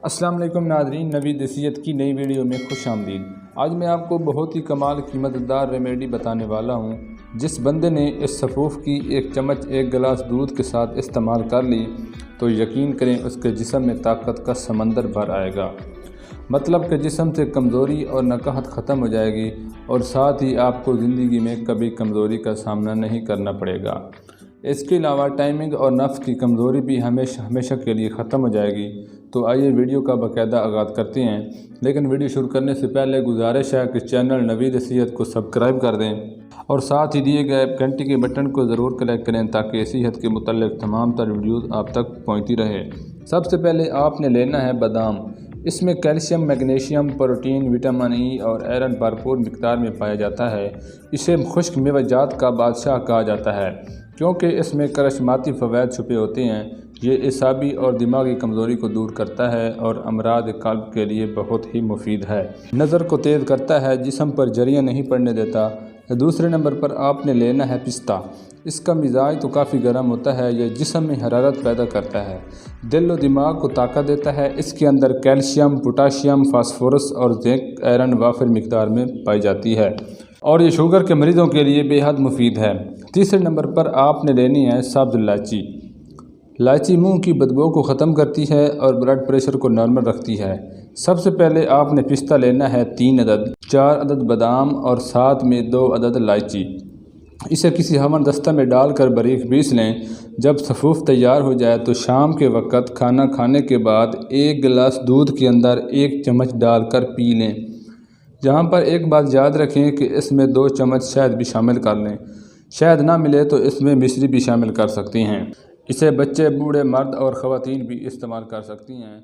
السلام علیکم ناظرین، نوید صحت کی نئی ویڈیو میں خوش آمدید۔ آج میں آپ کو بہت ہی کمال قیمت دار ریمیڈی بتانے والا ہوں۔ جس بندے نے اس سفوف کی ایک چمچ ایک گلاس دودھ کے ساتھ استعمال کر لی تو یقین کریں اس کے جسم میں طاقت کا سمندر بھر آئے گا۔ مطلب کہ جسم سے کمزوری اور نکاہت ختم ہو جائے گی اور ساتھ ہی آپ کو زندگی میں کبھی کمزوری کا سامنا نہیں کرنا پڑے گا۔ اس کے علاوہ ٹائمنگ اور نفس کی کمزوری بھی ہمیشہ کے لیے ختم ہو جائے گی۔ تو آئیے ویڈیو کا باقاعدہ آغاز کرتے ہیں، لیکن ویڈیو شروع کرنے سے پہلے گزارش ہے کہ چینل نوید صحت کو سبسکرائب کر دیں اور ساتھ ہی دیے گئے گھنٹی کے بٹن کو ضرور کلک کریں تاکہ صحت کے متعلق تمام تر ویڈیوز آپ تک پہنچتی رہے۔ سب سے پہلے آپ نے لینا ہے بادام۔ اس میں calcium, magnesium, protein, vitamin E اور آئرن بھرپور مقدار میں پایا جاتا ہے۔ اسے خشک میوہ جات کا بادشاہ کہا جاتا ہے کیونکہ اس میں کرشماتی فوائد چھپے ہوتے ہیں۔ یہ اعصابی اور دماغی کمزوری کو دور کرتا ہے اور امراض قلب کے لیے بہت ہی مفید ہے۔ نظر کو تیز کرتا ہے، جسم پر جریاں نہیں پڑنے دیتا۔ دوسرے نمبر پر آپ نے لینا ہے پستہ۔ اس کا مزاج تو کافی گرم ہوتا ہے، یہ جسم میں حرارت پیدا کرتا ہے، دل و دماغ کو طاقت دیتا ہے۔ اس کے اندر کیلشیم، پوٹاشیم، فاسفورس اور زنک آئرن وافر مقدار میں پائی جاتی ہے اور یہ شوگر کے مریضوں کے لیے بے حد مفید ہے۔ تیسرے نمبر پر آپ نے لینی ہے سبز الائچی۔ الائچی منہ کی بدبو کو ختم کرتی ہے اور بلڈ پریشر کو نارمل رکھتی ہے۔ سب سے پہلے آپ نے پستہ لینا ہے 3 عدد، 4 عدد بادام اور ساتھ میں 2 عدد الائچی۔ اسے کسی ہون دستہ میں ڈال کر باریک پیس لیں۔ جب سفوف تیار ہو جائے تو شام کے وقت کھانا کھانے کے بعد 1 گلاس دودھ کے اندر 1 چمچ ڈال کر پی لیں۔ یہاں پر ایک بات یاد رکھیں کہ اس میں 2 چمچ شہد بھی شامل کر لیں۔ شہد نہ ملے تو اس میں مشری بھی شامل کر سکتے ہیں۔ اسے بچے، بوڑھے، مرد اور خواتین بھی استعمال کر سکتی ہیں۔